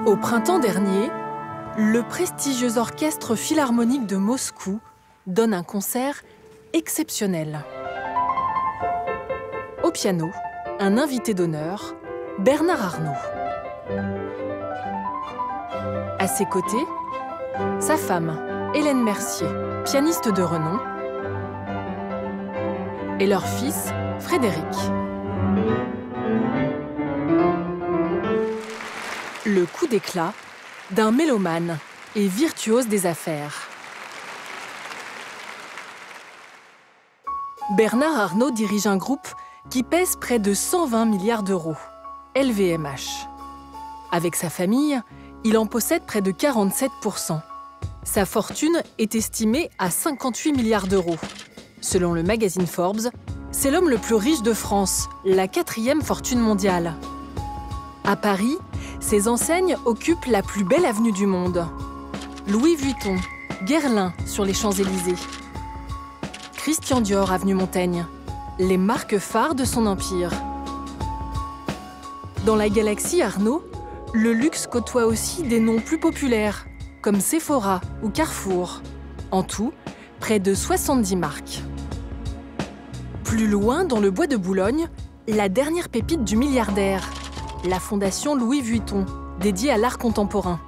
Au printemps dernier, le prestigieux orchestre philharmonique de Moscou donne un concert exceptionnel. Au piano, un invité d'honneur, Bernard Arnault. À ses côtés, sa femme, Hélène Mercier, pianiste de renom, et leur fils, Frédéric. Le coup d'éclat d'un mélomane et virtuose des affaires. Bernard Arnault dirige un groupe qui pèse près de 120 milliards d'euros, LVMH. Avec sa famille, il en possède près de 47%. Sa fortune est estimée à 58 milliards d'euros. Selon le magazine Forbes, c'est l'homme le plus riche de France, la 4e fortune mondiale. À Paris, ses enseignes occupent la plus belle avenue du monde. Louis Vuitton, Guerlain sur les Champs-Élysées, Christian Dior avenue Montaigne, les marques phares de son empire. Dans la galaxie Arnault, le luxe côtoie aussi des noms plus populaires, comme Sephora ou Carrefour. En tout, près de 70 marques. Plus loin, dans le bois de Boulogne, la dernière pépite du milliardaire, la fondation Louis Vuitton, dédiée à l'art contemporain.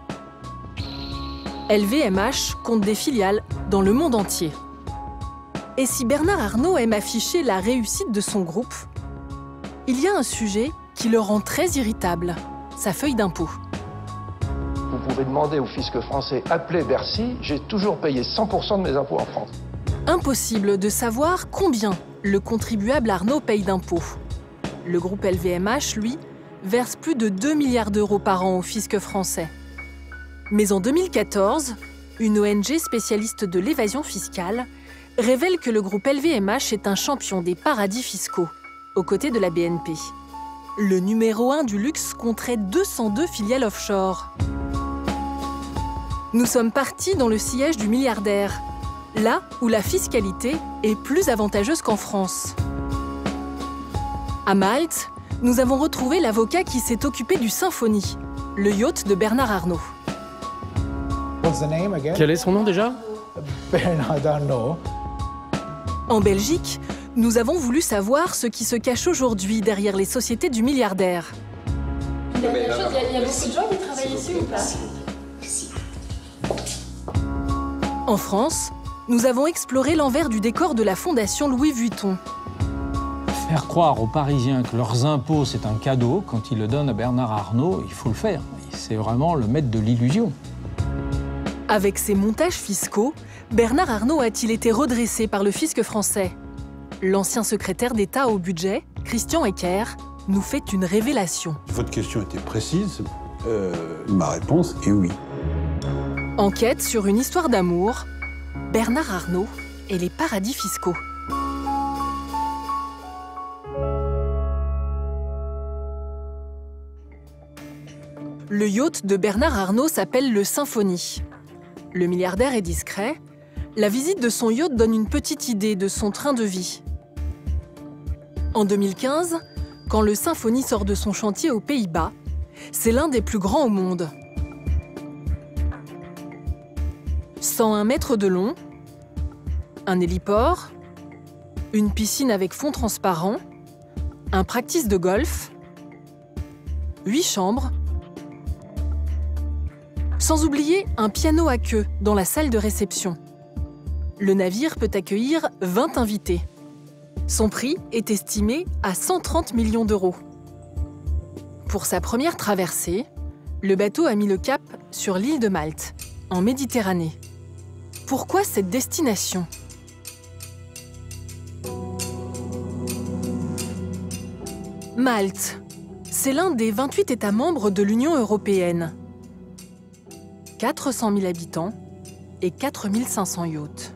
LVMH compte des filiales dans le monde entier. Et si Bernard Arnault aime afficher la réussite de son groupe, il y a un sujet qui le rend très irritable, sa feuille d'impôt. Vous pouvez demander au fisc français, appelez Bercy, j'ai toujours payé 100% de mes impôts en France. Impossible de savoir combien le contribuable Arnault paye d'impôts. Le groupe LVMH, lui, verse plus de 2 milliards d'euros par an au fisc français. Mais en 2014, une ONG spécialiste de l'évasion fiscale révèle que le groupe LVMH est un champion des paradis fiscaux, aux côtés de la BNP. Le numéro 1 du luxe compterait 202 filiales offshore. Nous sommes partis dans le sillage du milliardaire, là où la fiscalité est plus avantageuse qu'en France. À Malte, nous avons retrouvé l'avocat qui s'est occupé du Symphonie, le yacht de Bernard Arnault. Quel est son nom déjà? Bernard Arnault. En Belgique, nous avons voulu savoir ce qui se cache aujourd'hui derrière les sociétés du milliardaire. Il y a beaucoup de gens qui travaillent ici ou pas? En France, nous avons exploré l'envers du décor de la fondation Louis Vuitton. Faire croire aux Parisiens que leurs impôts, c'est un cadeau, quand ils le donnent à Bernard Arnault, il faut le faire. C'est vraiment le maître de l'illusion. Avec ses montages fiscaux, Bernard Arnault a-t-il été redressé par le fisc français? L'ancien secrétaire d'État au budget, Christian Ecker, nous fait une révélation. Votre question était précise. Ma réponse est oui. Enquête sur une histoire d'amour, Bernard Arnault et les paradis fiscaux. Le yacht de Bernard Arnault s'appelle le Symphonie. Le milliardaire est discret. La visite de son yacht donne une petite idée de son train de vie. En 2015, quand le Symphonie sort de son chantier aux Pays-Bas, c'est l'un des plus grands au monde. 101 mètres de long, un héliport, une piscine avec fond transparent, un practice de golf, 8 chambres, sans oublier un piano à queue dans la salle de réception. Le navire peut accueillir 20 invités. Son prix est estimé à 130 millions d'euros. Pour sa première traversée, le bateau a mis le cap sur l'île de Malte, en Méditerranée. Pourquoi cette destination? Malte, c'est l'un des 28 États membres de l'Union européenne. 400 000 habitants et 4 500 yachts.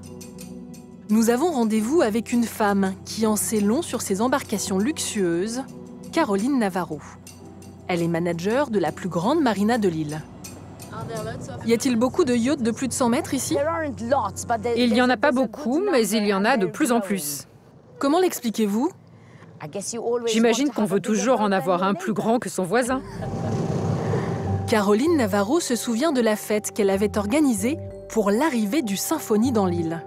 Nous avons rendez-vous avec une femme qui en sait long sur ses embarcations luxueuses, Caroline Navarro. Elle est manager de la plus grande marina de l'île. Y a-t-il beaucoup de yachts de plus de 100 mètres ici? Il n'y en a pas beaucoup, mais il y en a de plus en plus. Comment l'expliquez-vous? J'imagine qu'on veut toujours en avoir un plus grand que son voisin. Caroline Navarro se souvient de la fête qu'elle avait organisée pour l'arrivée du Symphonie dans l'île.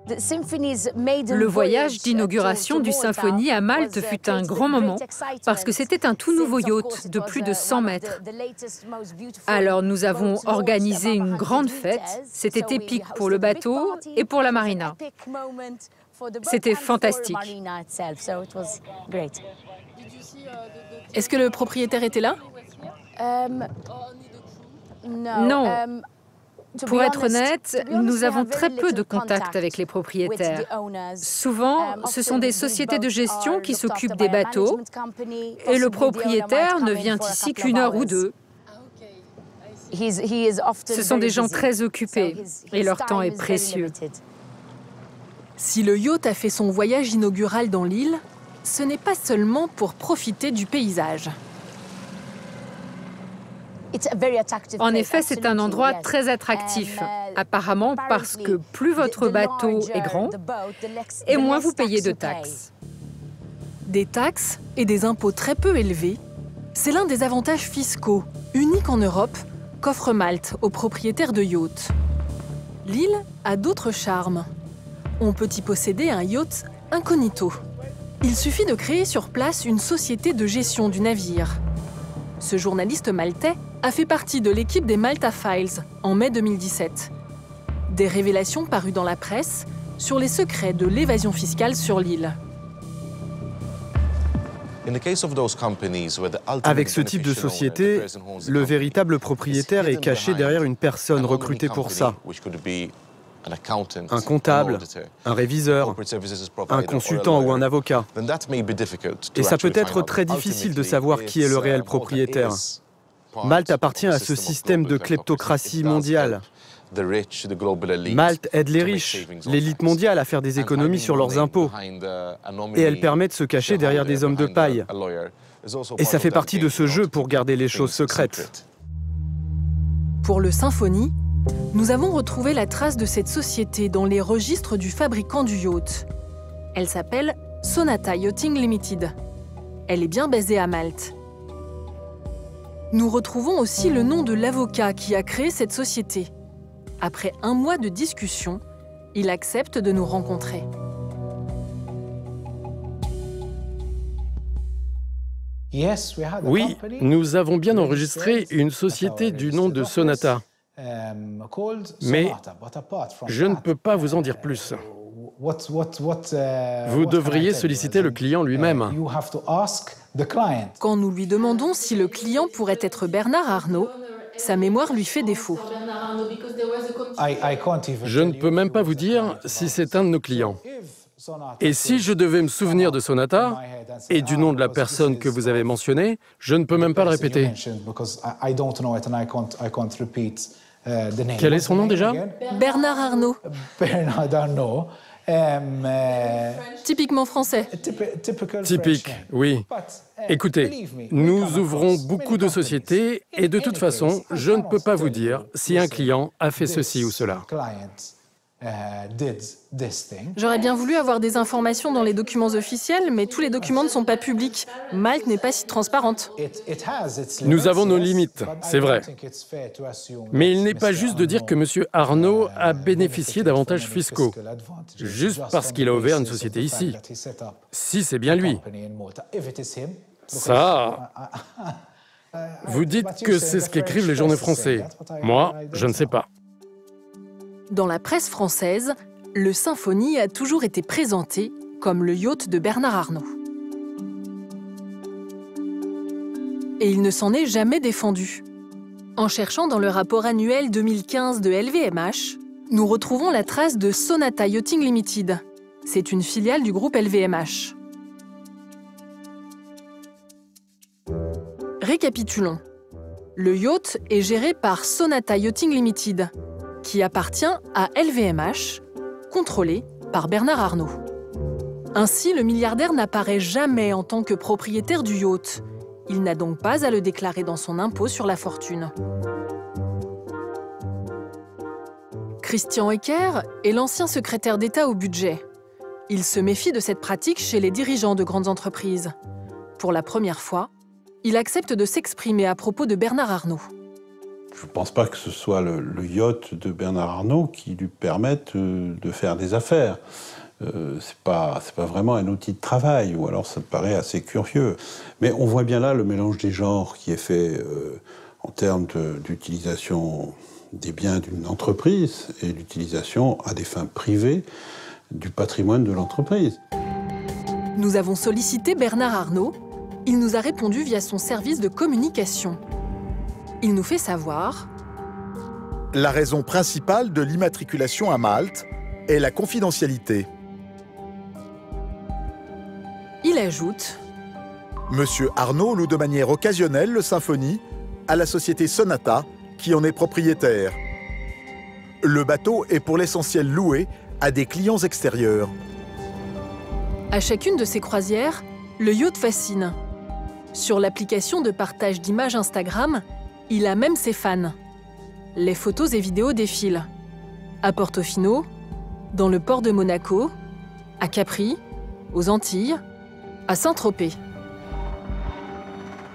Le voyage d'inauguration du Symphonie à Malte fut un grand moment parce que c'était un tout nouveau yacht de plus de 100 mètres. Alors nous avons organisé une grande fête. C'était épique pour le bateau et pour la marina. C'était fantastique. Est-ce que le propriétaire était là? Non. Pour être honnête, nous avons très peu de contact avec les propriétaires. Souvent, ce sont des sociétés de gestion qui s'occupent des bateaux et le propriétaire ne vient ici qu'une heure ou deux. Ce sont des gens très occupés et leur temps est précieux. Si le yacht a fait son voyage inaugural dans l'île, ce n'est pas seulement pour profiter du paysage. En effet, c'est un endroit très attractif, apparemment parce que plus votre bateau est grand, et moins vous payez de taxes. Des taxes et des impôts très peu élevés, c'est l'un des avantages fiscaux, uniques en Europe, qu'offre Malte aux propriétaires de yachts. L'île a d'autres charmes. On peut y posséder un yacht incognito. Il suffit de créer sur place une société de gestion du navire. Ce journaliste maltais a fait partie de l'équipe des Malta Files en mai 2017. Des révélations parues dans la presse sur les secrets de l'évasion fiscale sur l'île. Avec ce type de société, le véritable propriétaire est caché derrière une personne recrutée pour ça. Un comptable, un réviseur, un consultant ou un avocat. Et ça peut être très difficile de savoir qui est le réel propriétaire. Malte appartient à ce système de kleptocratie mondiale. Malte aide les riches, l'élite mondiale, à faire des économies sur leurs impôts. Et elle permet de se cacher derrière des hommes de paille. Et ça fait partie de ce jeu pour garder les choses secrètes. Pour le Symphonie, nous avons retrouvé la trace de cette société dans les registres du fabricant du yacht. Elle s'appelle Sonata Yachting Limited. Elle est bien basée à Malte. Nous retrouvons aussi le nom de l'avocat qui a créé cette société. Après un mois de discussion, il accepte de nous rencontrer. Oui, nous avons bien enregistré une société du nom de Sonata. Mais je ne peux pas vous en dire plus. Vous devriez solliciter le client lui-même. Quand nous lui demandons si le client pourrait être Bernard Arnault, sa mémoire lui fait défaut. Je ne peux même pas vous dire si c'est un de nos clients. Et si je devais me souvenir de Sonata et du nom de la personne que vous avez mentionnée, je ne peux même pas le répéter. Quel est son nom déjà? Bernard Arnault. Typiquement français. Typique, oui. Écoutez, nous ouvrons beaucoup de sociétés et de toute façon, je ne peux pas vous dire si un client a fait ceci ou cela. J'aurais bien voulu avoir des informations dans les documents officiels, mais tous les documents ne sont pas publics. Malte n'est pas si transparente. Nous avons nos limites, c'est vrai. Mais il n'est pas juste de dire que M. Arnault a bénéficié d'avantages fiscaux, juste parce qu'il a ouvert une société ici. Si c'est bien lui. Ça... Vous dites que c'est ce qu'écrivent les journaux français. Moi, je ne sais pas. Dans la presse française, le Symphonie a toujours été présenté comme le yacht de Bernard Arnault. Et il ne s'en est jamais défendu. En cherchant dans le rapport annuel 2015 de LVMH, nous retrouvons la trace de Sonata Yachting Limited. C'est une filiale du groupe LVMH. Récapitulons. Le yacht est géré par Sonata Yachting Limited, qui appartient à LVMH, contrôlé par Bernard Arnault. Ainsi, le milliardaire n'apparaît jamais en tant que propriétaire du yacht. Il n'a donc pas à le déclarer dans son impôt sur la fortune. Christian Ecker est l'ancien secrétaire d'État au budget. Il se méfie de cette pratique chez les dirigeants de grandes entreprises. Pour la première fois, il accepte de s'exprimer à propos de Bernard Arnault. Je ne pense pas que ce soit le yacht de Bernard Arnault qui lui permette de faire des affaires. C'est pas vraiment un outil de travail, ou alors ça me paraît assez curieux. Mais on voit bien là le mélange des genres qui est fait en termes d'utilisation des biens d'une entreprise et l'utilisation à des fins privées du patrimoine de l'entreprise. Nous avons sollicité Bernard Arnault. Il nous a répondu via son service de communication. Il nous fait savoir... La raison principale de l'immatriculation à Malte est la confidentialité. Il ajoute... Monsieur Arnault loue de manière occasionnelle le Symphonie à la société Sonata, qui en est propriétaire. Le bateau est pour l'essentiel loué à des clients extérieurs. À chacune de ces croisières, le yacht fascine. Sur l'application de partage d'images Instagram, il a même ses fans. Les photos et vidéos défilent. À Portofino, dans le port de Monaco, à Capri, aux Antilles, à Saint-Tropez.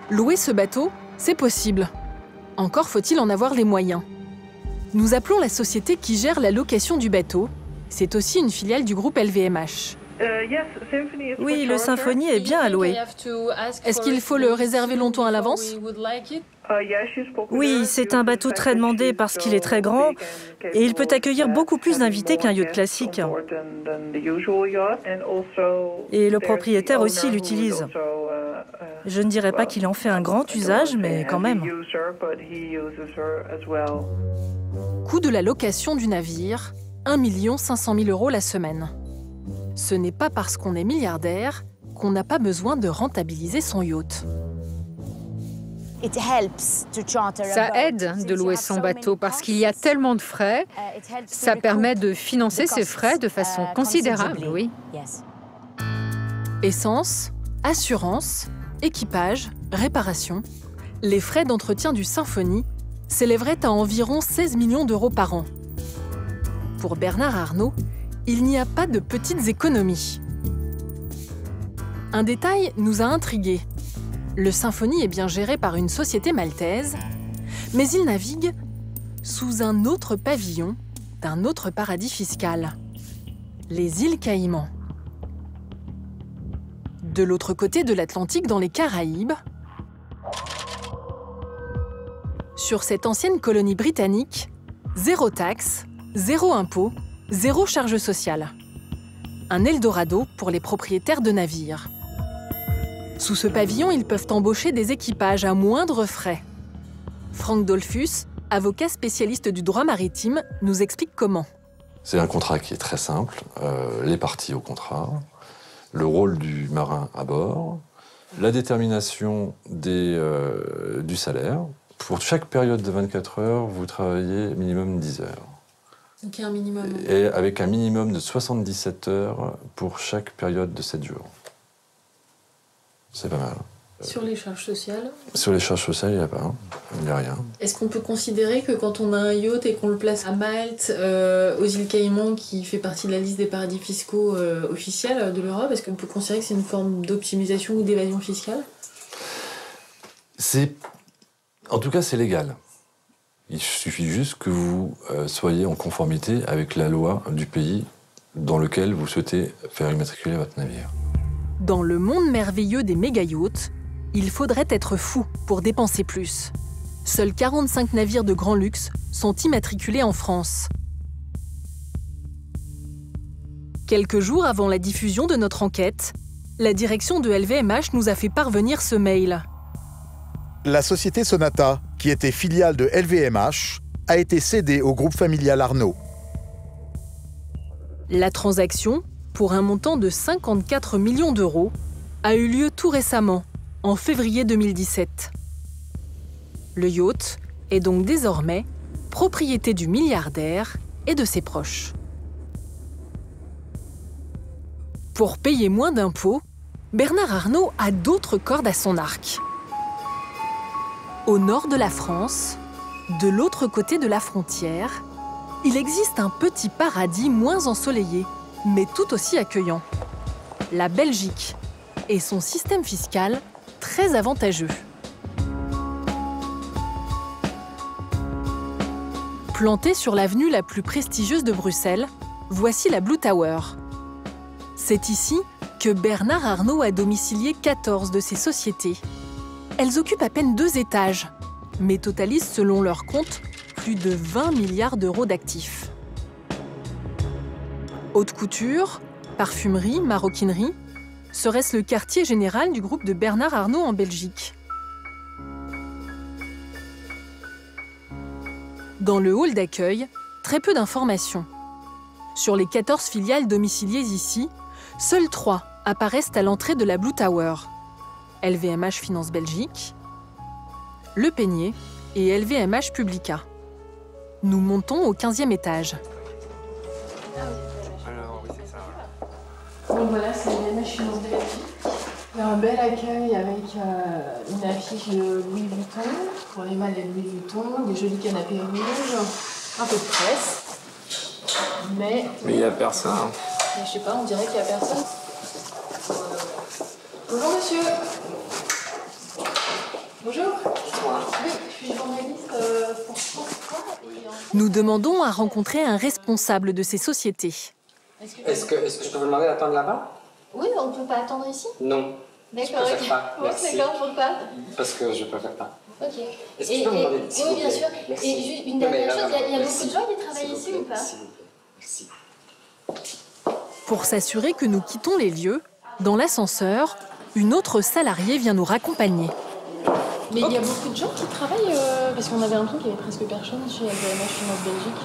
Louer ce bateau, c'est possible. Encore faut-il en avoir les moyens. Nous appelons la société qui gère la location du bateau. C'est aussi une filiale du groupe LVMH. Oui, le Symphonie est bien à louer. Est-ce qu'il faut le réserver longtemps à l'avance? Oui, c'est un bateau très demandé parce qu'il est très grand et il peut accueillir beaucoup plus d'invités qu'un yacht classique. Et le propriétaire aussi l'utilise. Je ne dirais pas qu'il en fait un grand usage, mais quand même. Coût de la location du navire, 1 500 000 € la semaine. Ce n'est pas parce qu'on est milliardaire qu'on n'a pas besoin de rentabiliser son yacht. Ça aide de louer son bateau parce qu'il y a tellement de frais. Ça permet de financer ces frais de façon considérable, oui. Essence, assurance, équipage, réparation. Les frais d'entretien du Symphonie s'élèveraient à environ 16 millions d'euros par an. Pour Bernard Arnault, il n'y a pas de petites économies. Un détail nous a intrigués. Le Symphonie est bien géré par une société maltaise, mais il navigue sous un autre pavillon d'un autre paradis fiscal, les îles Caïmans. De l'autre côté de l'Atlantique, dans les Caraïbes, sur cette ancienne colonie britannique, 0 taxe, 0 impôt, 0 charge sociale. Un Eldorado pour les propriétaires de navires. Sous ce pavillon, ils peuvent embaucher des équipages à moindre frais. Franck Dolphus, avocat spécialiste du droit maritime, nous explique comment. C'est un contrat qui est très simple, les parties au contrat, le rôle du marin à bord, la détermination du salaire. Pour chaque période de 24 heures, vous travaillez minimum 10 heures. Donc il y a un minimum. Et avec un minimum de 77 heures pour chaque période de 7 jours. C'est pas mal. Sur les charges sociales? Sur les charges sociales, il n'y a pas. Il n'y a rien. Est-ce qu'on peut considérer que quand on a un yacht et qu'on le place à Malte, aux îles Caïmans, qui fait partie de la liste des paradis fiscaux officiels de l'Europe, est-ce qu'on peut considérer que c'est une forme d'optimisation ou d'évasion fiscale? En tout cas, c'est légal. Il suffit juste que vous soyez en conformité avec la loi du pays dans lequel vous souhaitez faire immatriculer votre navire. Dans le monde merveilleux des méga-yachts, il faudrait être fou pour dépenser plus. Seuls 45 navires de grand luxe sont immatriculés en France. Quelques jours avant la diffusion de notre enquête, la direction de LVMH nous a fait parvenir ce mail. La société Sonata, qui était filiale de LVMH, a été cédée au groupe familial Arnault. La transaction, pour un montant de 54 millions d'euros, a eu lieu tout récemment, en février 2017. Le yacht est donc désormais propriété du milliardaire et de ses proches. Pour payer moins d'impôts, Bernard Arnault a d'autres cordes à son arc. Au nord de la France, de l'autre côté de la frontière, il existe un petit paradis moins ensoleillé, mais tout aussi accueillant. La Belgique et son système fiscal très avantageux. Plantée sur l'avenue la plus prestigieuse de Bruxelles, voici la Blue Tower. C'est ici que Bernard Arnault a domicilié 14 de ses sociétés. Elles occupent à peine 2 étages, mais totalisent selon leur compte plus de 20 milliards d'euros d'actifs. Haute couture, parfumerie, maroquinerie, serait-ce le quartier général du groupe de Bernard Arnault en Belgique? Dans le hall d'accueil, très peu d'informations. Sur les 14 filiales domiciliées ici, seules 3 apparaissent à l'entrée de la Blue Tower. LVMH Finance Belgique, Le Peigné et LVMH Publica. Nous montons au 15e étage. Donc voilà, c'est LVMH Finance Belgique. Il y a un bel accueil avec une affiche de Louis Vuitton, pour les malles de Louis Vuitton, des jolis canapés rouges, un peu de presse. Mais il n'y a personne. Je sais pas, on dirait qu'il n'y a personne. Bonjour monsieur. Bonjour. Oui, je suis journaliste pour France 3. Nous demandons à rencontrer un responsable de ces sociétés. Est-ce que je peux vous demander d'attendre là-bas? Oui, on ne peut pas attendre ici? Non. D'accord, je préfère pas. Merci. D'accord, pourquoi? Parce que je préfère pas. Ok. Est-ce que je peux vous demander s'il vous oui, bien plaît? sûr. Merci. Et juste une dernière chose, il y a beaucoup de gens qui travaillent S'il vous ici plaît, ou pas? s'il vous plaît. Merci. Pour s'assurer que nous quittons les lieux, dans l'ascenseur, une autre salariée vient nous raccompagner. Mais il y a beaucoup de gens qui travaillent, parce qu'on avait l'impression qu'il y avait presque personne chez LVMH Finance Belgique.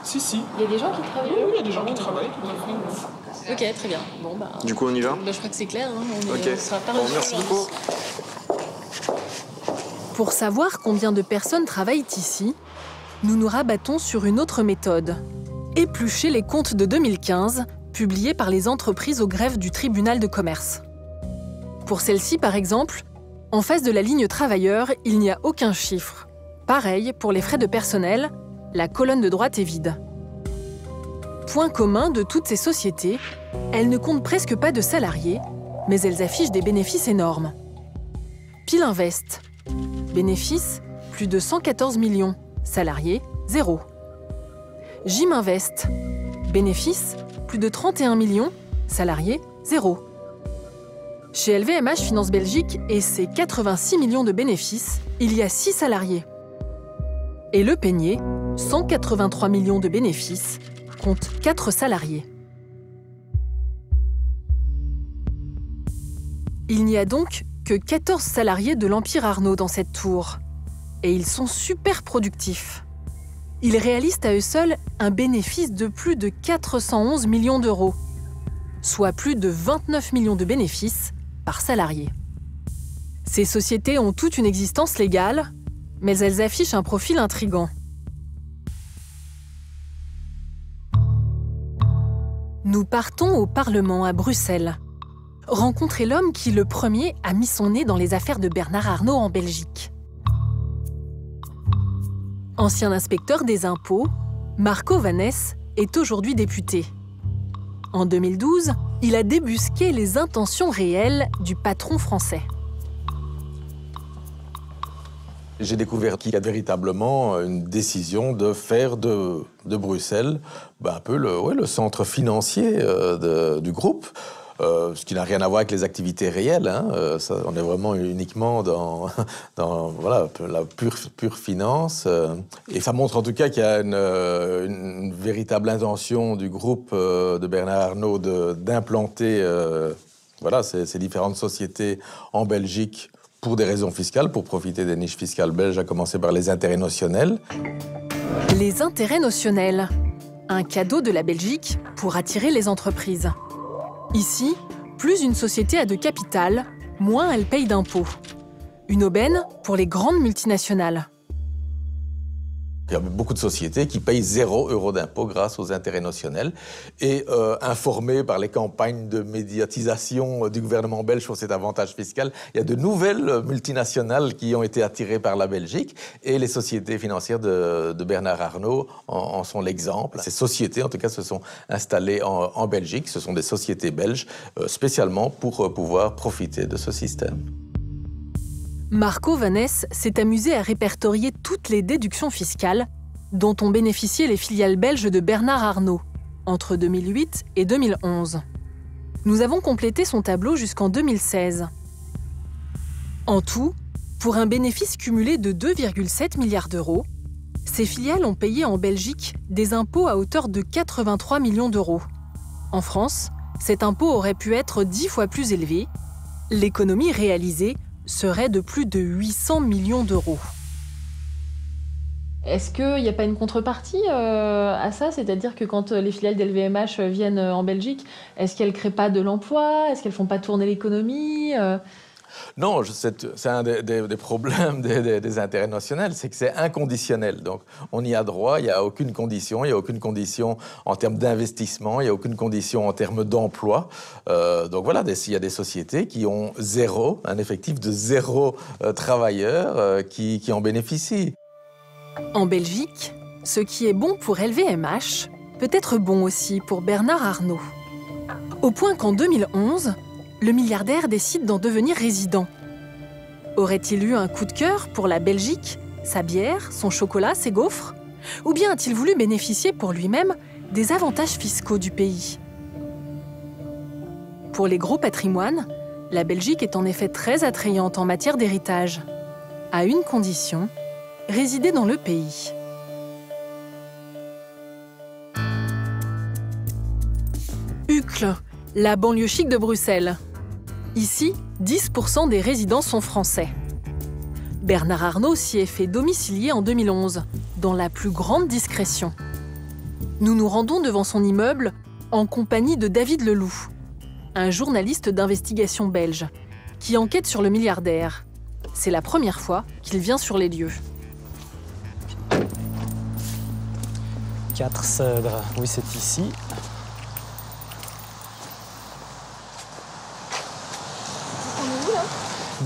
Si. Il y a des gens qui travaillent? Oui, il y a des gens qui travaillent, tout à fait. Ok, très bien. Bon, bah, Du coup, on y va? je crois que c'est clair. Hein. Ok. On sera pas Bon, merci beaucoup. Pour savoir combien de personnes travaillent ici, nous nous rabattons sur une autre méthode. Éplucher les comptes de 2015, publiés par les entreprises au greffe du tribunal de commerce. Pour celle-ci, par exemple, en face de la ligne travailleurs, il n'y a aucun chiffre. Pareil pour les frais de personnel, la colonne de droite est vide. Point commun de toutes ces sociétés, elles ne comptent presque pas de salariés, mais elles affichent des bénéfices énormes. Pile Invest. Bénéfices, plus de 114 millions. Salariés, 0. Jim Invest. Bénéfices, plus de 31 millions. Salariés, 0. Chez LVMH Finance Belgique et ses 86 millions de bénéfices, il y a 6 salariés. Et Le Peigné, 183 millions de bénéfices, compte 4 salariés. Il n'y a donc que 14 salariés de l'Empire Arnault dans cette tour. Et ils sont super productifs. Ils réalisent à eux seuls un bénéfice de plus de 411 millions d'euros, soit plus de 29 millions de bénéfices par salarié. Ces sociétés ont toute une existence légale, mais elles affichent un profil intrigant. Nous partons au Parlement à Bruxelles. Rencontrer l'homme qui, le premier, a mis son nez dans les affaires de Bernard Arnault en Belgique. Ancien inspecteur des impôts, Marco Vanès est aujourd'hui député. En 2012, il a débusqué les intentions réelles du patron français. J'ai découvert qu'il y a véritablement une décision de faire de Bruxelles un peu le centre financier du groupe. Ce qui n'a rien à voir avec les activités réelles. Hein. Ça, on est vraiment uniquement dans voilà, la pure finance. Et ça montre en tout cas qu'il y a une véritable intention du groupe de Bernard Arnault d'implanter voilà, ces différentes sociétés en Belgique pour des raisons fiscales, pour profiter des niches fiscales belges, à commencer par les intérêts notionnels. Les intérêts notionnels, un cadeau de la Belgique pour attirer les entreprises. Ici, plus une société a de capital, moins elle paye d'impôts. Une aubaine pour les grandes multinationales. Il y a beaucoup de sociétés qui payent 0 € d'impôt grâce aux intérêts notionnels. Et informés par les campagnes de médiatisation du gouvernement belge sur cet avantage fiscal, il y a de nouvelles multinationales qui ont été attirées par la Belgique. Et les sociétés financières de Bernard Arnault en sont l'exemple. Ces sociétés, en tout cas, se sont installées en Belgique. Ce sont des sociétés belges spécialement pour pouvoir profiter de ce système. Marco Vanès s'est amusé à répertorier toutes les déductions fiscales dont ont bénéficié les filiales belges de Bernard Arnault entre 2008 et 2011. Nous avons complété son tableau jusqu'en 2016. En tout, pour un bénéfice cumulé de 2,7 milliards d'euros, ces filiales ont payé en Belgique des impôts à hauteur de 83 millions d'euros. En France, cet impôt aurait pu être 10 fois plus élevé. L'économie réalisée serait de plus de 800 millions d'euros. Est-ce qu'il n'y a pas une contrepartie à ça? C'est-à-dire que quand les filiales d'LVMH viennent en Belgique, est-ce qu'elles ne créent pas de l'emploi? Est-ce qu'elles ne font pas tourner l'économie? Non, c'est un des problèmes des intérêts nationaux, c'est que c'est inconditionnel. Donc, on y a droit, il n'y a aucune condition. Il n'y a aucune condition en termes d'investissement, il n'y a aucune condition en termes d'emploi. Donc voilà, il y a des sociétés qui ont un effectif de 0 travailleurs qui en bénéficient. En Belgique, ce qui est bon pour LVMH peut être bon aussi pour Bernard Arnault. Au point qu'en 2011, le milliardaire décide d'en devenir résident. Aurait-il eu un coup de cœur pour la Belgique, sa bière, son chocolat, ses gaufres? Ou bien a-t-il voulu bénéficier pour lui-même des avantages fiscaux du pays? Pour les gros patrimoines, la Belgique est en effet très attrayante en matière d'héritage, à une condition, résider dans le pays. Uccle, la banlieue chic de Bruxelles. Ici, 10% des résidents sont français. Bernard Arnault s'y est fait domicilier en 2011, dans la plus grande discrétion. Nous nous rendons devant son immeuble en compagnie de David Leloup, un journaliste d'investigation belge, qui enquête sur le milliardaire. C'est la première fois qu'il vient sur les lieux. 4 Cèdres, oui c'est ici.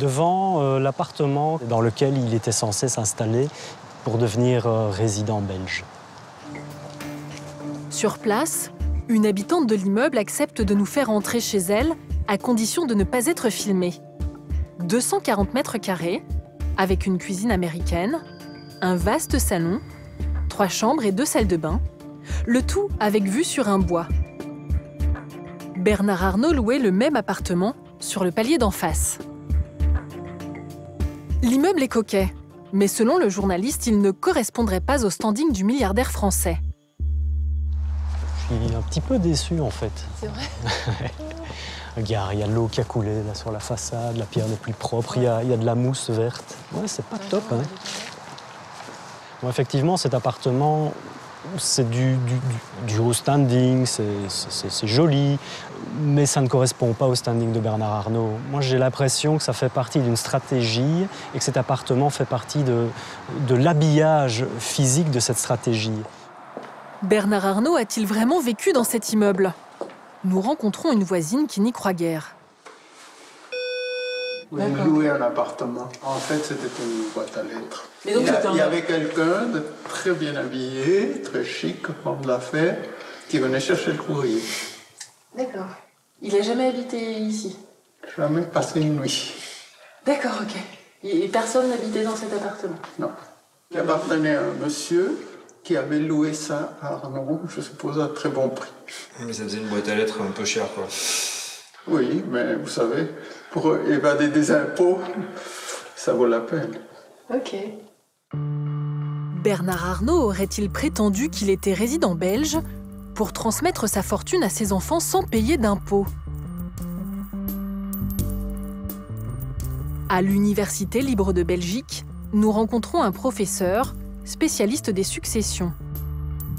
Devant l'appartement dans lequel il était censé s'installer pour devenir résident belge. Sur place, une habitante de l'immeuble accepte de nous faire entrer chez elle à condition de ne pas être filmée. 240 mètres carrés, avec une cuisine américaine, un vaste salon, 3 chambres et 2 salles de bain, le tout avec vue sur un bois. Bernard Arnault louait le même appartement sur le palier d'en face. L'immeuble est coquet, mais selon le journaliste, il ne correspondrait pas au standing du milliardaire français. Je suis un petit peu déçu en fait. C'est vrai. Regarde, il y a l'eau qui a coulé là, sur la façade, la pierre n'est plus propre, il y a de la mousse verte. Ouais, c'est pas top. Hein. Bon, effectivement, cet appartement, c'est du haut standing, c'est joli, mais ça ne correspond pas au standing de Bernard Arnault. Moi, j'ai l'impression que ça fait partie d'une stratégie et que cet appartement fait partie de l'habillage physique de cette stratégie. Bernard Arnault a-t-il vraiment vécu dans cet immeuble? Nous rencontrons une voisine qui n'y croit guère. Vous me louez un appartement. En fait, c'était une boîte à lettres. Il y avait quelqu'un de très bien habillé, très chic, homme d'affaires, qui venait chercher le courrier. D'accord. Il n'a jamais habité ici? Jamais passé une nuit. D'accord, ok. Et personne n'habitait dans cet appartement? Non. Il appartenait à un monsieur qui avait loué ça à Arnaud, je suppose à très bon prix. Mais ça faisait une boîte à lettres un peu chère, quoi. Oui, mais vous savez, pour évader des impôts, ça vaut la peine. Ok. Bernard Arnault aurait-il prétendu qu'il était résident belge pour transmettre sa fortune à ses enfants sans payer d'impôts? À l'Université libre de Belgique, nous rencontrons un professeur spécialiste des successions.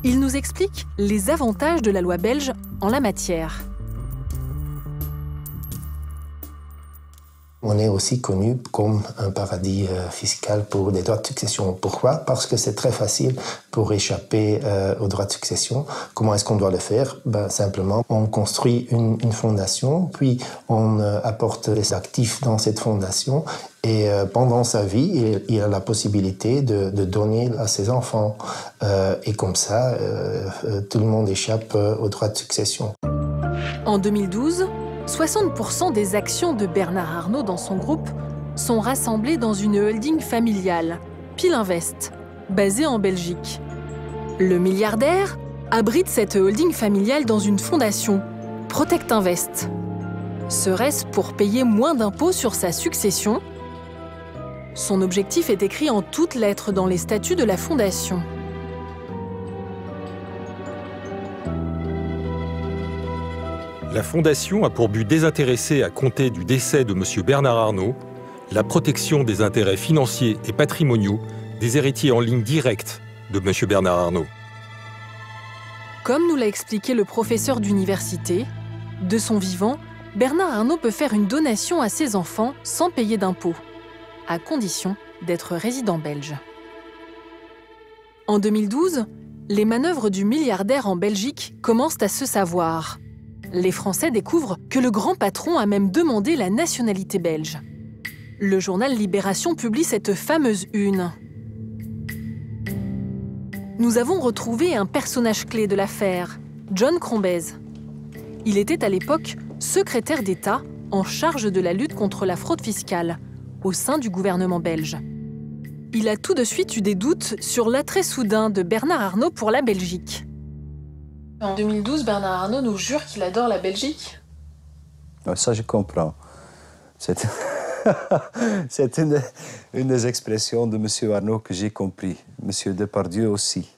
Il nous explique les avantages de la loi belge en la matière. On est aussi connu comme un paradis fiscal pour des droits de succession. Pourquoi? Parce que c'est très facile pour échapper aux droits de succession. Comment est-ce qu'on doit le faire? Simplement, on construit une fondation, puis on apporte les actifs dans cette fondation et pendant sa vie, il a la possibilité de donner à ses enfants. Et comme ça, tout le monde échappe aux droits de succession. En 2012, 60% des actions de Bernard Arnault dans son groupe sont rassemblés dans une holding familiale, Pilinvest, basée en Belgique. Le milliardaire abrite cette holding familiale dans une fondation, Protect Invest. Serait-ce pour payer moins d'impôts sur sa succession? Son objectif est écrit en toutes lettres dans les statuts de la fondation. La Fondation a pour but désintéressé à compter du décès de M. Bernard Arnault, la protection des intérêts financiers et patrimoniaux des héritiers en ligne directe de M. Bernard Arnault. Comme nous l'a expliqué le professeur d'université, de son vivant, Bernard Arnault peut faire une donation à ses enfants sans payer d'impôts, à condition d'être résident belge. En 2012, les manœuvres du milliardaire en Belgique commencent à se savoir. Les Français découvrent que le grand patron a même demandé la nationalité belge. Le journal Libération publie cette fameuse une. Nous avons retrouvé un personnage clé de l'affaire, John Crombez. Il était à l'époque secrétaire d'État en charge de la lutte contre la fraude fiscale au sein du gouvernement belge. Il a tout de suite eu des doutes sur l'attrait soudain de Bernard Arnault pour la Belgique. En 2012, Bernard Arnault nous jure qu'il adore la Belgique. Ça, je comprends. C'est une des expressions de M. Arnault que j'ai compris. M. Depardieu aussi.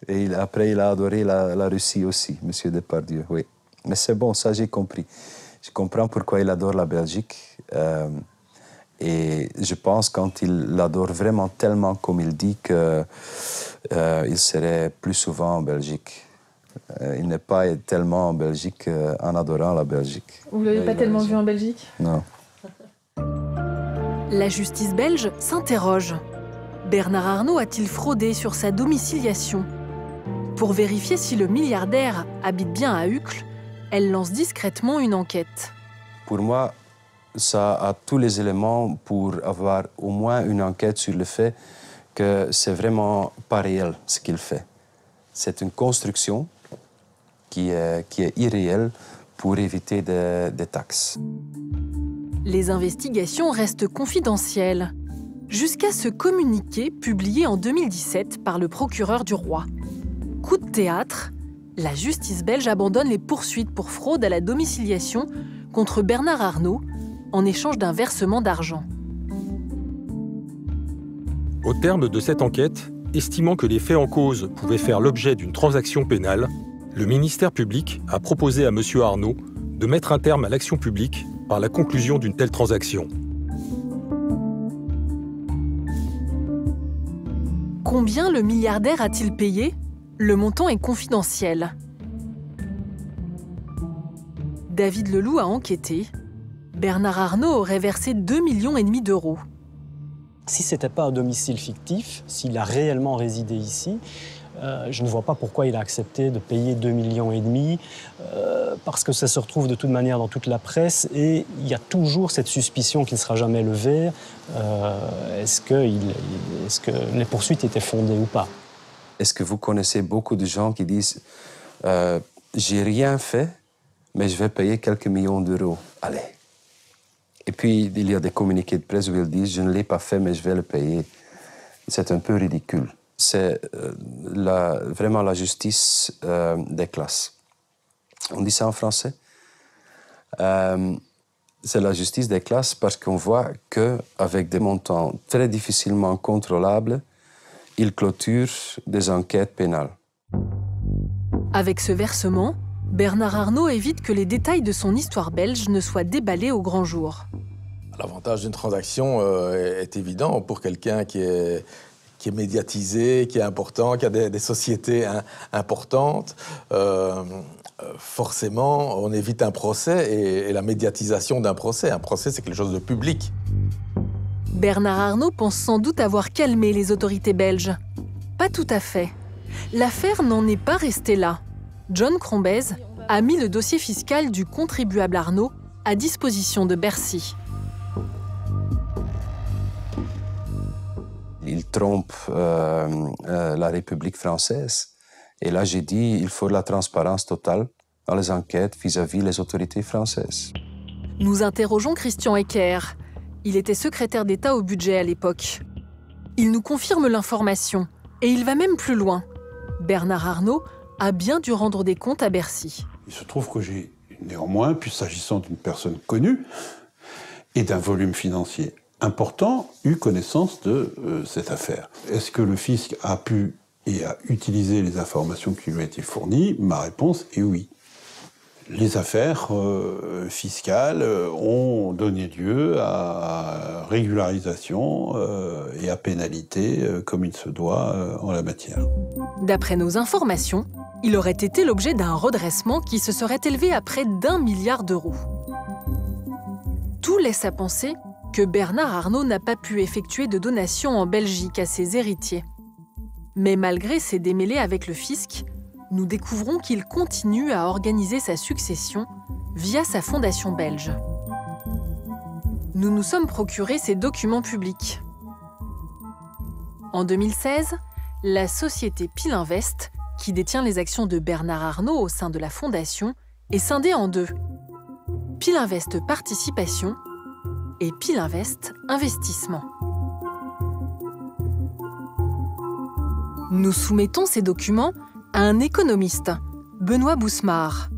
Et après, il a adoré la Russie aussi, M. Depardieu, oui. Mais c'est bon, ça, j'ai compris. Je comprends pourquoi il adore la Belgique. Et je pense quand il l'adore vraiment tellement comme il dit qu'il serait plus souvent en Belgique. Il n'est pas tellement en Belgique en adorant la Belgique. Vous ne l'avez pas tellement vu en Belgique? Non. La justice belge s'interroge. Bernard Arnault a-t-il fraudé sur sa domiciliation? Pour vérifier si le milliardaire habite bien à Uccle, elle lance discrètement une enquête. Pour moi, ça a tous les éléments pour avoir au moins une enquête sur le fait que c'est vraiment pas réel ce qu'il fait. C'est une construction qui est irréelle pour éviter des taxes. Les investigations restent confidentielles, jusqu'à ce communiqué publié en 2017 par le procureur du roi. Coup de théâtre, la justice belge abandonne les poursuites pour fraude à la domiciliation contre Bernard Arnault en échange d'un versement d'argent. Au terme de cette enquête, estimant que les faits en cause pouvaient faire l'objet d'une transaction pénale, le ministère public a proposé à M. Arnault de mettre un terme à l'action publique par la conclusion d'une telle transaction. Combien le milliardaire a-t-il payé? Le montant est confidentiel. David Leloup a enquêté. Bernard Arnault aurait versé 2,5 millions d'euros. Si ce n'était pas un domicile fictif, s'il a réellement résidé ici, je ne vois pas pourquoi il a accepté de payer 2,5 millions, parce que ça se retrouve de toute manière dans toute la presse et il y a toujours cette suspicion qu'il ne sera jamais levé. Est-ce que les poursuites étaient fondées ou pas? Est-ce que vous connaissez beaucoup de gens qui disent j'ai rien fait, mais je vais payer quelques millions d'euros. Allez. Et puis, il y a des communiqués de presse où ils disent je ne l'ai pas fait, mais je vais le payer. C'est un peu ridicule. C'est vraiment la justice des classes. On dit ça en français? C'est la justice des classes parce qu'on voit qu'avec des montants très difficilement contrôlables, ils clôturent des enquêtes pénales. Avec ce versement, Bernard Arnault évite que les détails de son histoire belge ne soient déballés au grand jour. L'avantage d'une transaction est évident pour quelqu'un qui est médiatisé, qui est important, qui a des sociétés importantes. Forcément, on évite un procès et la médiatisation d'un procès. Un procès, c'est quelque chose de public. Bernard Arnault pense sans doute avoir calmé les autorités belges. Pas tout à fait. L'affaire n'en est pas restée là. John Crombez a mis le dossier fiscal du contribuable Arnault à disposition de Bercy. Il trompe la République française. Et là, j'ai dit il faut de la transparence totale dans les enquêtes vis-à-vis des autorités françaises. Nous interrogeons Christian Ecker. Il était secrétaire d'État au budget à l'époque. Il nous confirme l'information et il va même plus loin. Bernard Arnault a bien dû rendre des comptes à Bercy. Il se trouve que j'ai néanmoins, puis s'agissant d'une personne connue et d'un volume financier important, eu connaissance de cette affaire. Est-ce que le fisc a pu et a utilisé les informations qui lui ont été fournies? Ma réponse est oui. Les affaires fiscales ont donné lieu à régularisation et à pénalité, comme il se doit en la matière. D'après nos informations, il aurait été l'objet d'un redressement qui se serait élevé à près d'1 milliard d'euros. Tout laisse à penser que Bernard Arnault n'a pas pu effectuer de donation en Belgique à ses héritiers. Mais malgré ses démêlés avec le fisc, nous découvrons qu'il continue à organiser sa succession via sa fondation belge. Nous nous sommes procurés ces documents publics. En 2016, la société Pilinvest, qui détient les actions de Bernard Arnault au sein de la fondation, est scindée en deux. Pilinvest Participation et Pilinvest Investissement. Nous soumettons ces documents à un économiste, Benoît Bousmar.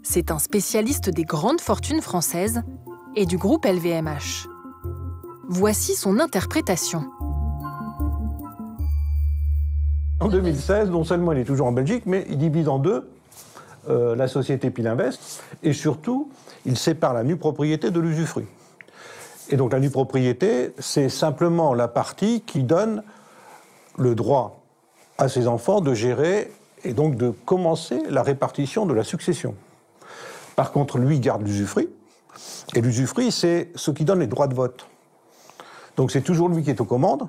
C'est un spécialiste des grandes fortunes françaises et du groupe LVMH. Voici son interprétation. En 2016, non seulement il est toujours en Belgique, mais il divise en deux la société Pilinvest et surtout, il sépare la nue propriété de l'usufruit. Et donc la nue propriété, c'est simplement la partie qui donne le droit à ses enfants de gérer et donc de commencer la répartition de la succession. Par contre, lui garde l'usufruit, et l'usufruit, c'est ce qui donne les droits de vote. Donc c'est toujours lui qui est aux commandes,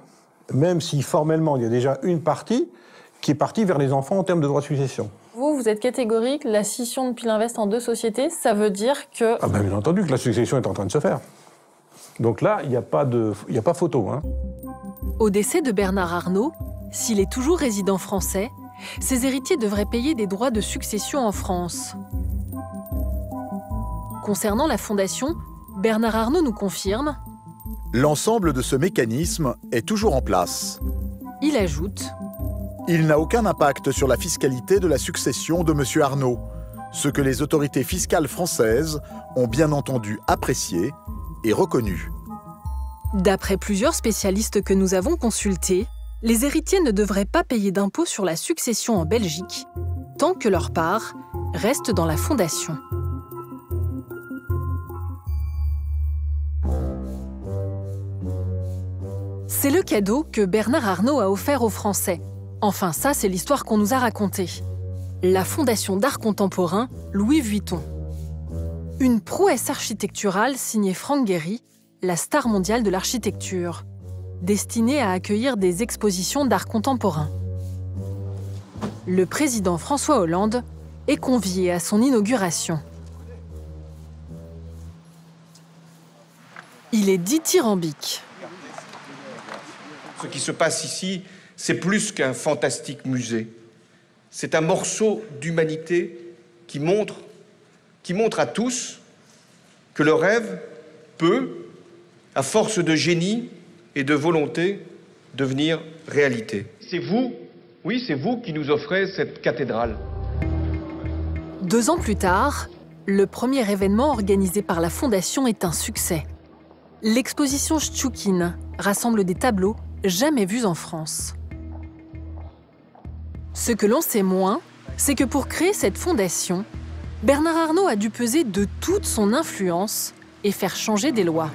même si formellement il y a déjà une partie qui est partie vers les enfants en termes de droits de succession. Vous êtes catégorique, la scission de Pilinvest en deux sociétés, ça veut dire que... Ah ben, bien entendu que la succession est en train de se faire. Donc là, il n'y a pas photo. Hein. Au décès de Bernard Arnault, s'il est toujours résident français, ses héritiers devraient payer des droits de succession en France. Concernant la fondation, Bernard Arnault nous confirme: l'ensemble de ce mécanisme est toujours en place. Il ajoute: il n'a aucun impact sur la fiscalité de la succession de M. Arnault, ce que les autorités fiscales françaises ont bien entendu apprécié et reconnu. D'après plusieurs spécialistes que nous avons consultés, les héritiers ne devraient pas payer d'impôt sur la succession en Belgique tant que leur part reste dans la fondation. C'est le cadeau que Bernard Arnault a offert aux Français. Enfin, ça, c'est l'histoire qu'on nous a racontée. La Fondation d'art contemporain Louis Vuitton. Une prouesse architecturale signée Franck Gehry, la star mondiale de l'architecture, destinée à accueillir des expositions d'art contemporain. Le président François Hollande est convié à son inauguration. Il est dithyrambique. Ce qui se passe ici, c'est plus qu'un fantastique musée. C'est un morceau d'humanité qui montre à tous que le rêve peut, à force de génie et de volonté, devenir réalité. C'est vous, oui, c'est vous qui nous offrez cette cathédrale. 2 ans plus tard, le premier événement organisé par la Fondation est un succès. L'exposition Stchoukine rassemble des tableaux jamais vus en France. Ce que l'on sait moins, c'est que pour créer cette fondation, Bernard Arnault a dû peser de toute son influence et faire changer des lois.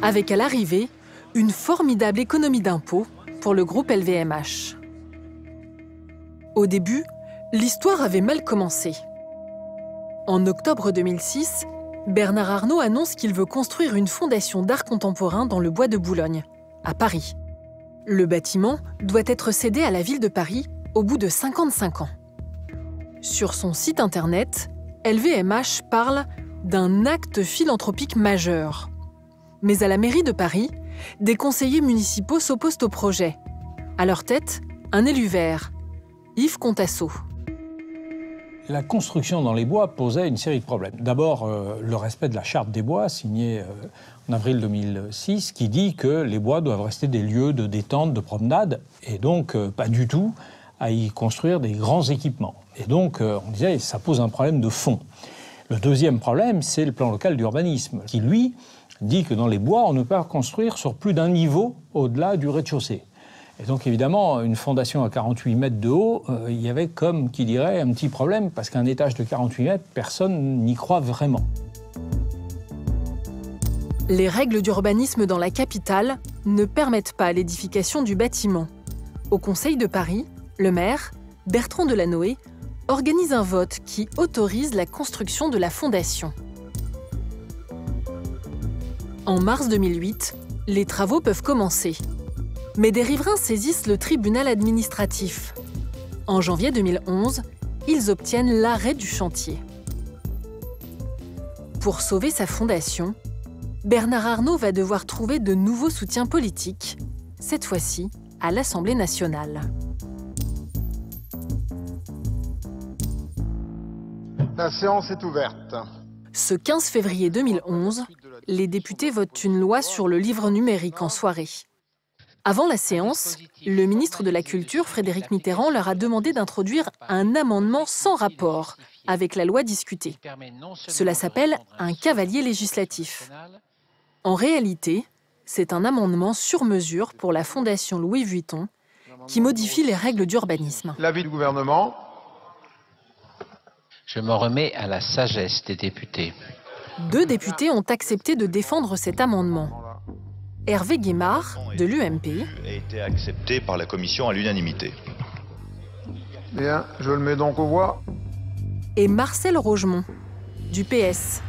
Avec à l'arrivée, une formidable économie d'impôts pour le groupe LVMH. Au début, l'histoire avait mal commencé. En octobre 2006, Bernard Arnault annonce qu'il veut construire une fondation d'art contemporain dans le bois de Boulogne, à Paris. Le bâtiment doit être cédé à la ville de Paris au bout de 55 ans. Sur son site internet, LVMH parle d'un acte philanthropique majeur. Mais à la mairie de Paris, des conseillers municipaux s'opposent au projet. À leur tête, un élu vert, Yves Contasso. La construction dans les bois posait une série de problèmes. D'abord, le respect de la Charte des bois, signée en avril 2006, qui dit que les bois doivent rester des lieux de détente, de promenade, et donc pas du tout à y construire des grands équipements. Et donc, on disait, ça pose un problème de fond. Le deuxième problème, c'est le plan local d'urbanisme, qui, lui, dit que dans les bois, on ne peut pas construire sur plus d'un niveau au-delà du rez-de-chaussée. Et donc, évidemment, une fondation à 48 mètres de haut, il y avait, comme qui dirait, un petit problème, parce qu'un étage de 48 mètres, personne n'y croit vraiment. Les règles d'urbanisme dans la capitale ne permettent pas l'édification du bâtiment. Au Conseil de Paris, le maire, Bertrand Delanoë, organise un vote qui autorise la construction de la fondation. En mars 2008, les travaux peuvent commencer. Mais des riverains saisissent le tribunal administratif. En janvier 2011, ils obtiennent l'arrêt du chantier. Pour sauver sa fondation, Bernard Arnault va devoir trouver de nouveaux soutiens politiques, cette fois-ci à l'Assemblée nationale. La séance est ouverte. Ce 15 février 2011, les députés votent une loi sur le livre numérique en soirée. Avant la séance, le ministre de la Culture, Frédéric Mitterrand, leur a demandé d'introduire un amendement sans rapport avec la loi discutée. Cela s'appelle un cavalier législatif. En réalité, c'est un amendement sur mesure pour la Fondation Louis Vuitton qui modifie les règles d'urbanisme. L'avis du gouvernement. Je m'en remets à la sagesse des députés. 2 députés ont accepté de défendre cet amendement. Hervé Guémard, de l'UMP, a été accepté par la Commission à l'unanimité. Bien, je le mets donc aux voix. Et Marcel Rogemont, du PS.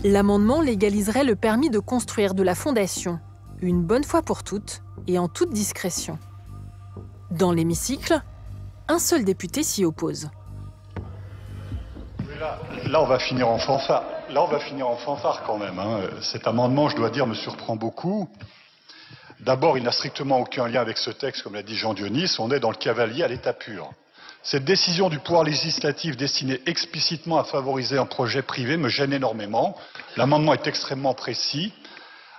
L'amendement légaliserait le permis de construire de la Fondation, une bonne fois pour toutes et en toute discrétion. Dans l'hémicycle, un seul député s'y oppose. Là, on va finir en fanfare. Là, on va finir en fanfare quand même. Cet amendement, je dois dire, me surprend beaucoup. D'abord, il n'a strictement aucun lien avec ce texte, comme l'a dit Jean Dionis. On est dans le cavalier à l'état pur. Cette décision du pouvoir législatif destinée explicitement à favoriser un projet privé me gêne énormément. L'amendement est extrêmement précis.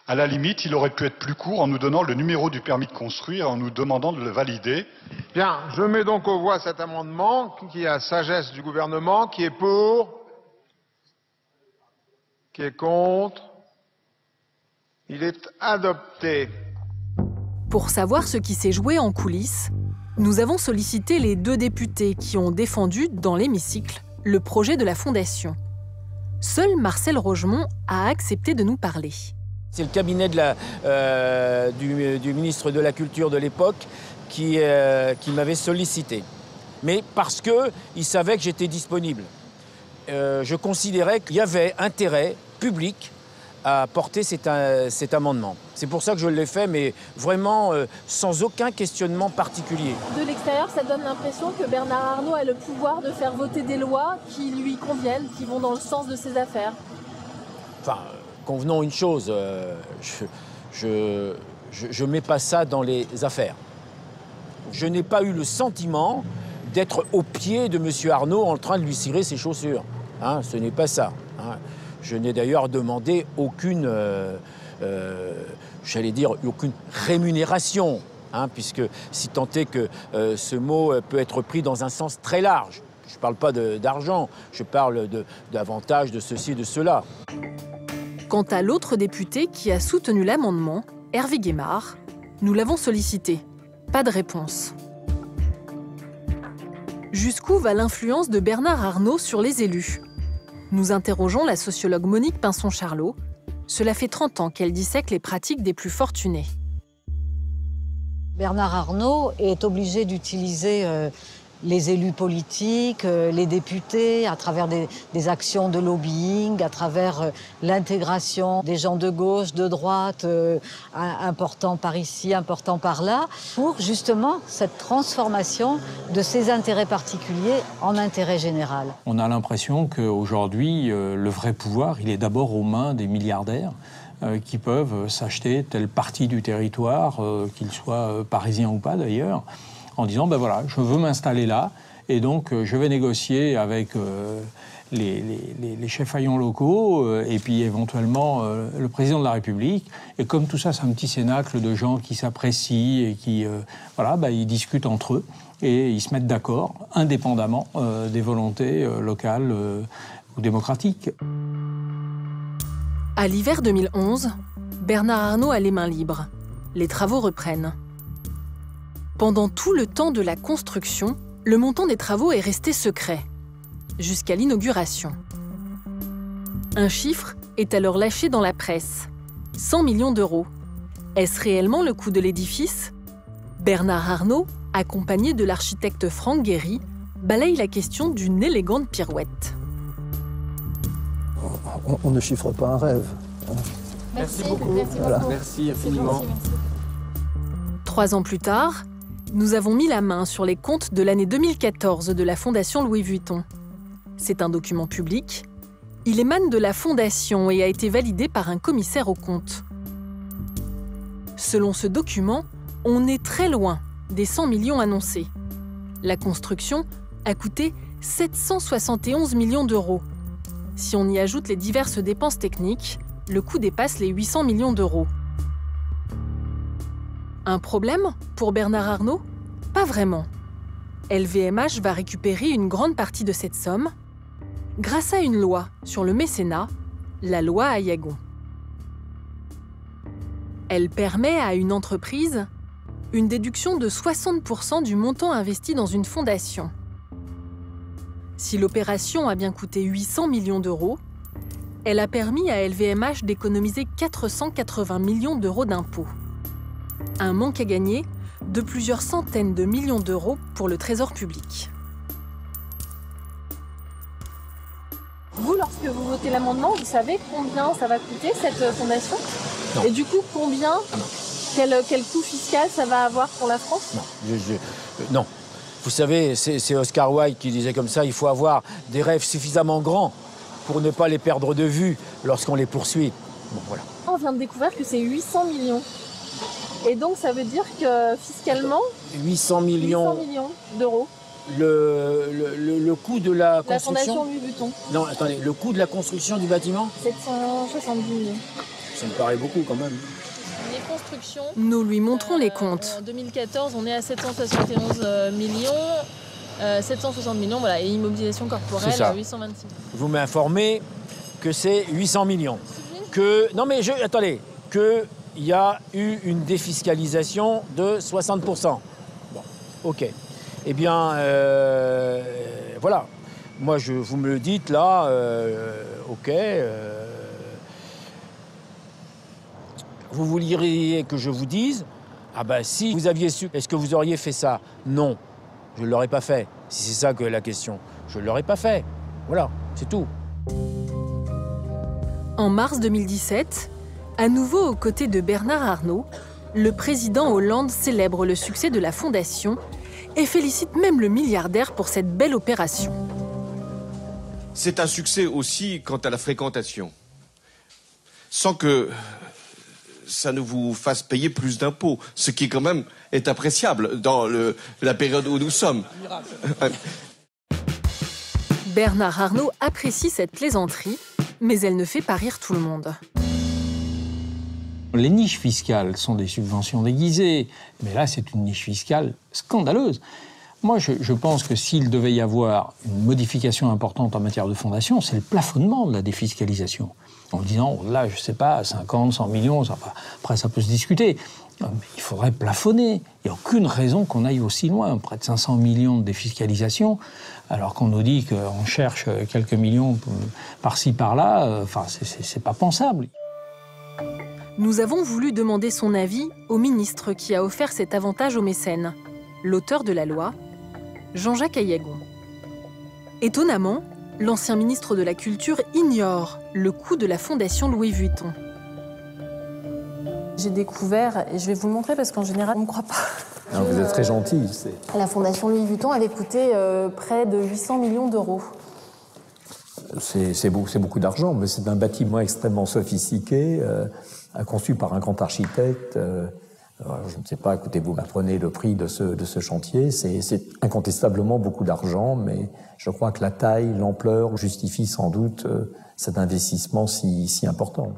À la limite, il aurait pu être plus court en nous donnant le numéro du permis de construire et en nous demandant de le valider. Bien, je mets donc aux voix cet amendement qui a sagesse du gouvernement, qui est pour, qui est contre. Il est adopté. Pour savoir ce qui s'est joué en coulisses, nous avons sollicité les 2 députés qui ont défendu, dans l'hémicycle, le projet de la Fondation. Seul Marcel Rogemont a accepté de nous parler. C'est le cabinet du ministre de la Culture de l'époque qui m'avait sollicité. Mais parce qu'il savait que j'étais disponible. Je considérais qu'il y avait intérêt public à porter cet amendement. C'est pour ça que je l'ai fait, mais vraiment sans aucun questionnement particulier. De l'extérieur, ça donne l'impression que Bernard Arnault a le pouvoir de faire voter des lois qui lui conviennent, qui vont dans le sens de ses affaires. Enfin, convenons une chose, je mets pas ça dans les affaires. Je n'ai pas eu le sentiment d'être au pied de M. Arnault en train de lui cirer ses chaussures. Hein, ce n'est pas ça. Hein. Je n'ai d'ailleurs demandé aucune, j'allais dire, aucune rémunération, hein, puisque si tant est que ce mot peut être pris dans un sens très large. Je ne parle pas d'argent, je parle d'avantages, de ceci et de cela. Quant à l'autre député qui a soutenu l'amendement, Hervé Guémard, nous l'avons sollicité. Pas de réponse. Jusqu'où va l'influence de Bernard Arnault sur les élus? Nous interrogeons la sociologue Monique Pinson-Charlot. Cela fait 30 ans qu'elle dissèque les pratiques des plus fortunés. Bernard Arnault est obligé d'utiliser les élus politiques, les députés, à travers des actions de lobbying, à travers l'intégration des gens de gauche, de droite, importants par ici, importants par là, pour justement cette transformation de ces intérêts particuliers en intérêt général. On a l'impression qu'aujourd'hui, le vrai pouvoir, il est d'abord aux mains des milliardaires qui peuvent s'acheter telle partie du territoire, qu'ils soient parisiens ou pas d'ailleurs, en disant, ben voilà, je veux m'installer là, et donc je vais négocier avec les chefs faillants locaux et puis éventuellement le président de la République. Et comme tout ça, c'est un petit cénacle de gens qui s'apprécient et qui, ils discutent entre eux et ils se mettent d'accord, indépendamment des volontés locales ou démocratiques. À l'hiver 2011, Bernard Arnault a les mains libres. Les travaux reprennent. Pendant tout le temps de la construction, le montant des travaux est resté secret, jusqu'à l'inauguration. Un chiffre est alors lâché dans la presse. 100 millions d'euros. Est-ce réellement le coût de l'édifice ? Bernard Arnault, accompagné de l'architecte Franck Guéry, balaye la question d'une élégante pirouette. On ne chiffre pas un rêve. Merci beaucoup. Merci infiniment. 3 ans plus tard, nous avons mis la main sur les comptes de l'année 2014 de la Fondation Louis Vuitton. C'est un document public. Il émane de la Fondation et a été validé par un commissaire aux comptes. Selon ce document, on est très loin des 100 millions annoncés. La construction a coûté 771 millions d'euros. Si on y ajoute les diverses dépenses techniques, le coût dépasse les 800 millions d'euros. Un problème pour Bernard Arnault ? Pas vraiment. LVMH va récupérer une grande partie de cette somme grâce à une loi sur le mécénat, la loi Aillagon. Elle permet à une entreprise une déduction de 60% du montant investi dans une fondation. Si l'opération a bien coûté 800 millions d'euros, elle a permis à LVMH d'économiser 480 millions d'euros d'impôts. Un manque à gagner de plusieurs centaines de millions d'euros pour le trésor public. Vous, lorsque vous votez l'amendement, vous savez combien ça va coûter cette fondation ? Non. Et du coup, combien quel coût fiscal ça va avoir pour la France ? Non. Non. Vous savez, c'est Oscar Wilde qui disait comme ça, il faut avoir des rêves suffisamment grands pour ne pas les perdre de vue lorsqu'on les poursuit. Bon, voilà. On vient de découvrir que c'est 800 millions. Et donc, ça veut dire que fiscalement... 800 millions d'euros. Le coût de la construction... La Fondation Louis Vuitton. Non, attendez, le coût de la construction du bâtiment ? 770 millions. Ça me paraît beaucoup quand même. Les constructions... Nous lui montrons les comptes. En 2014, on est à 771 millions. 760 millions, voilà, et immobilisation corporelle, 826 millions. Vous m'informez que c'est 800 millions. Que... Non mais, attendez, qu'il y a eu une défiscalisation de 60%. Bon, ok. Eh bien, voilà. Moi, vous me le dites là, ok. Vous vouliez que je vous dise, ah ben si vous aviez su, est-ce que vous auriez fait ça? Non, je ne l'aurais pas fait. Si c'est ça que la question, je ne l'aurais pas fait. Voilà, c'est tout. En mars 2017, à nouveau aux côtés de Bernard Arnault, le président Hollande célèbre le succès de la Fondation et félicite même le milliardaire pour cette belle opération. C'est un succès aussi quant à la fréquentation. Sans que ça ne vous fasse payer plus d'impôts, ce qui quand même est appréciable dans la période où nous sommes. Bernard Arnault apprécie cette plaisanterie, mais elle ne fait pas rire tout le monde. Les niches fiscales sont des subventions déguisées, mais là, c'est une niche fiscale scandaleuse. Moi, je pense que s'il devait y avoir une modification importante en matière de fondation, c'est le plafonnement de la défiscalisation. En disant, là, je ne sais pas, 50, 100 millions, après, ça peut se discuter. Mais il faudrait plafonner. Il n'y a aucune raison qu'on aille aussi loin. Près de 500 millions de défiscalisation, alors qu'on nous dit qu'on cherche quelques millions par-ci, par-là. C'est pas pensable. Nous avons voulu demander son avis au ministre qui a offert cet avantage aux mécènes, l'auteur de la loi, Jean-Jacques Aillagon. Étonnamment, l'ancien ministre de la Culture ignore le coût de la Fondation Louis Vuitton. J'ai découvert, et je vais vous le montrer parce qu'en général, on ne croit pas. Non, vous êtes très gentil. La Fondation Louis Vuitton avait coûté près de 800 millions d'euros. C'est beaucoup d'argent, mais c'est un bâtiment extrêmement sophistiqué, conçu par un grand architecte. Alors, je ne sais pas, écoutez, vous m'apprenez le prix de ce chantier. C'est incontestablement beaucoup d'argent, mais je crois que la taille, l'ampleur justifie sans doute cet investissement si important.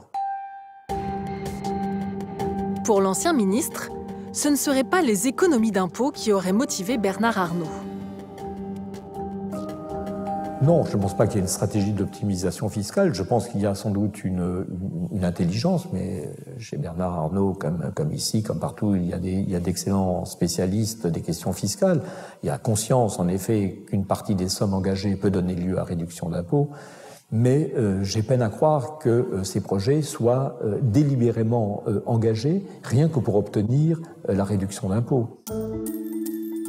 Pour l'ancien ministre, ce ne seraient pas les économies d'impôts qui auraient motivé Bernard Arnault. Non, je ne pense pas qu'il y ait une stratégie d'optimisation fiscale. Je pense qu'il y a sans doute une intelligence, mais chez Bernard Arnault, comme ici, comme partout, il y a d'excellents spécialistes des questions fiscales. Il y a conscience, en effet, qu'une partie des sommes engagées peut donner lieu à réduction d'impôts. Mais j'ai peine à croire que ces projets soient délibérément engagés, rien que pour obtenir la réduction d'impôts.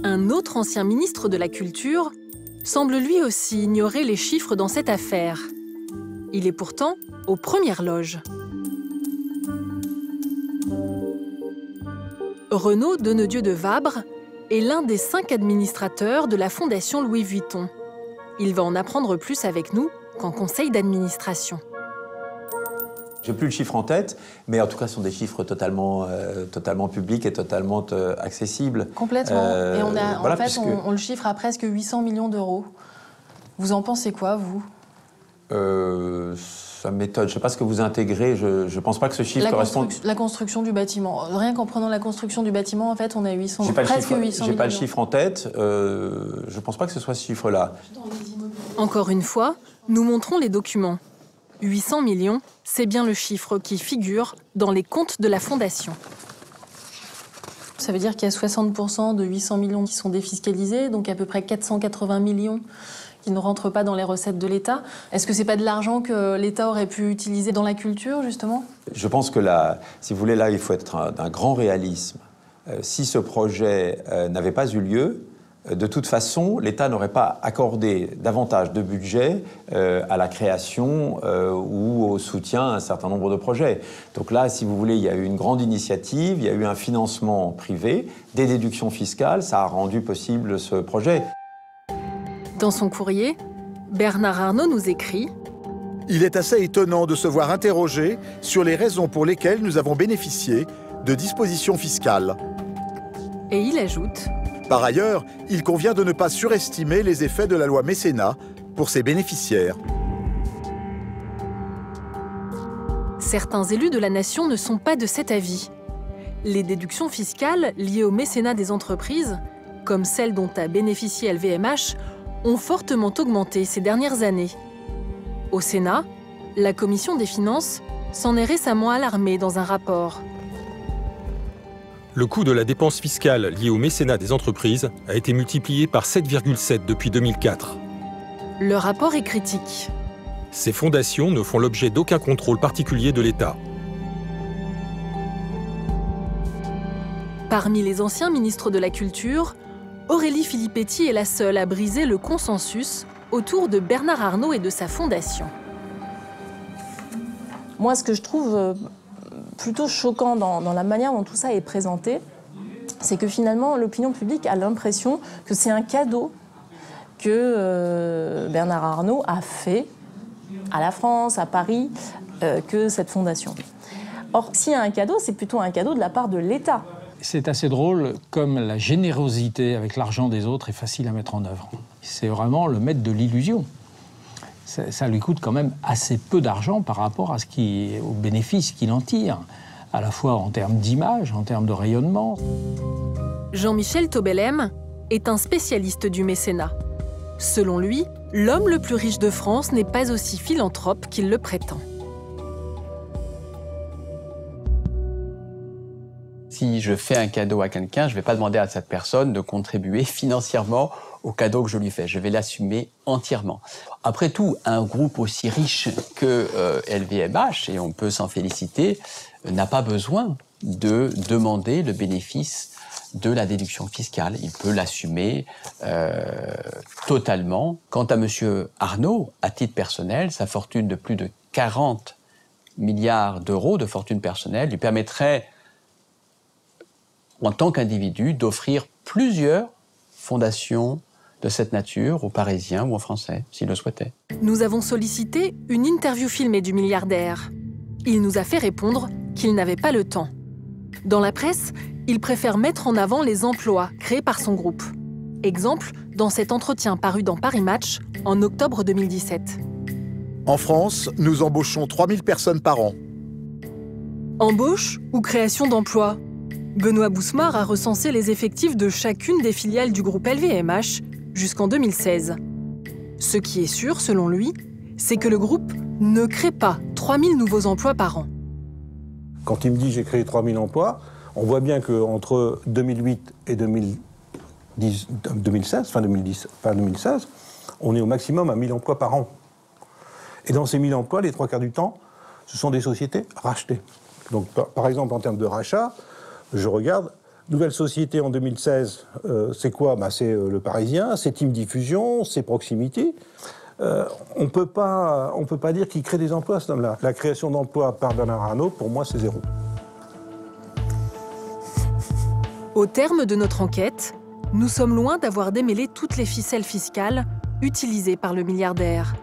Un autre ancien ministre de la Culture semble lui aussi ignorer les chiffres dans cette affaire. Il est pourtant aux premières loges. Renaud Donnedieu de Vabre est l'un des 5 administrateurs de la Fondation Louis Vuitton. Il va en apprendre plus avec nous qu'en conseil d'administration. Je n'ai plus le chiffre en tête, mais en tout cas, ce sont des chiffres totalement publics et totalement accessibles. Complètement. Et voilà, en fait, on le chiffre à presque 800 millions d'euros. Vous en pensez quoi, vous? Ça m'étonne. Je ne sais pas ce que vous intégrez. Je ne pense pas que ce chiffre corresponde... La construction du bâtiment. Rien qu'en prenant la construction du bâtiment, en fait, on a presque 800 millions. J'ai pas le chiffre en tête. Je ne pense pas que ce soit ce chiffre-là. Encore une fois, nous montrons les documents. 800 millions, c'est bien le chiffre qui figure dans les comptes de la Fondation. Ça veut dire qu'il y a 60% de 800 millions qui sont défiscalisés, donc à peu près 480 millions qui ne rentrent pas dans les recettes de l'État. Est-ce que c'est pas de l'argent que l'État aurait pu utiliser dans la culture, justement? Je pense que là, si vous voulez, là, il faut être d'un grand réalisme. Si ce projet n'avait pas eu lieu, de toute façon, l'État n'aurait pas accordé davantage de budget à la création ou au soutien à un certain nombre de projets. Donc là, si vous voulez, il y a eu une grande initiative, il y a eu un financement privé, des déductions fiscales, ça a rendu possible ce projet. Dans son courrier, Bernard Arnault nous écrit « Il est assez étonnant de se voir interroger sur les raisons pour lesquelles nous avons bénéficié de dispositions fiscales. » Et il ajoute « Par ailleurs, il convient de ne pas surestimer les effets de la loi mécénat pour ses bénéficiaires. » Certains élus de la nation ne sont pas de cet avis. Les déductions fiscales liées au mécénat des entreprises, comme celles dont a bénéficié LVMH, ont fortement augmenté ces dernières années. Au Sénat, la Commission des finances s'en est récemment alarmée dans un rapport. Le coût de la dépense fiscale liée au mécénat des entreprises a été multiplié par 7,7 depuis 2004. Le rapport est critique. Ces fondations ne font l'objet d'aucun contrôle particulier de l'État. Parmi les anciens ministres de la Culture, Aurélie Filippetti est la seule à briser le consensus autour de Bernard Arnault et de sa fondation. Moi, ce que je trouve plutôt choquant dans la manière dont tout ça est présenté, c'est que finalement, l'opinion publique a l'impression que c'est un cadeau que Bernard Arnault a fait à la France, à Paris, que cette fondation. Or, s'il y a un cadeau, c'est plutôt un cadeau de la part de l'État. C'est assez drôle, comme la générosité avec l'argent des autres est facile à mettre en œuvre. C'est vraiment le maître de l'illusion. Ça lui coûte quand même assez peu d'argent par rapport aux bénéfices qu'il en tire, à la fois en termes d'image, en termes de rayonnement. Jean-Michel Taubellem est un spécialiste du mécénat. Selon lui, l'homme le plus riche de France n'est pas aussi philanthrope qu'il le prétend. Si je fais un cadeau à quelqu'un, je ne vais pas demander à cette personne de contribuer financièrement au cadeau que je lui fais. Je vais l'assumer entièrement. Après tout, un groupe aussi riche que LVMH, et on peut s'en féliciter, n'a pas besoin de demander le bénéfice de la déduction fiscale. Il peut l'assumer totalement. Quant à M. Arnault, à titre personnel, sa fortune de plus de 40 milliards d'euros de fortune personnelle lui permettrait, en tant qu'individu, d'offrir plusieurs fondations de cette nature aux Parisiens ou aux Français, s'ils le souhaitaient. Nous avons sollicité une interview filmée du milliardaire. Il nous a fait répondre qu'il n'avait pas le temps. Dans la presse, il préfère mettre en avant les emplois créés par son groupe. Exemple, dans cet entretien paru dans Paris Match en octobre 2017. En France, nous embauchons 3000 personnes par an. Embauche ou création d'emplois? Benoît Bousmar a recensé les effectifs de chacune des filiales du groupe LVMH jusqu'en 2016. Ce qui est sûr, selon lui, c'est que le groupe ne crée pas 3000 nouveaux emplois par an. Quand il me dit j'ai créé 3000 emplois, on voit bien qu'entre 2008 et 2016, fin 2016, on est au maximum à 1000 emplois par an. Et dans ces 1000 emplois, les 3 quarts du temps, ce sont des sociétés rachetées. Donc, par exemple, en termes de rachat, je regarde, nouvelle société en 2016, c'est quoi? C'est Le Parisien, c'est Team Diffusion, c'est Proximity. On peut pas dire qu'il crée des emplois, cet homme-là. La création d'emplois par Bernard Arnault, pour moi, c'est 0. Au terme de notre enquête, nous sommes loin d'avoir démêlé toutes les ficelles fiscales utilisées par le milliardaire.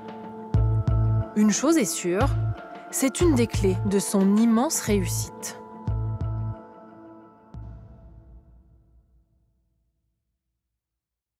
Une chose est sûre, c'est une des clés de son immense réussite.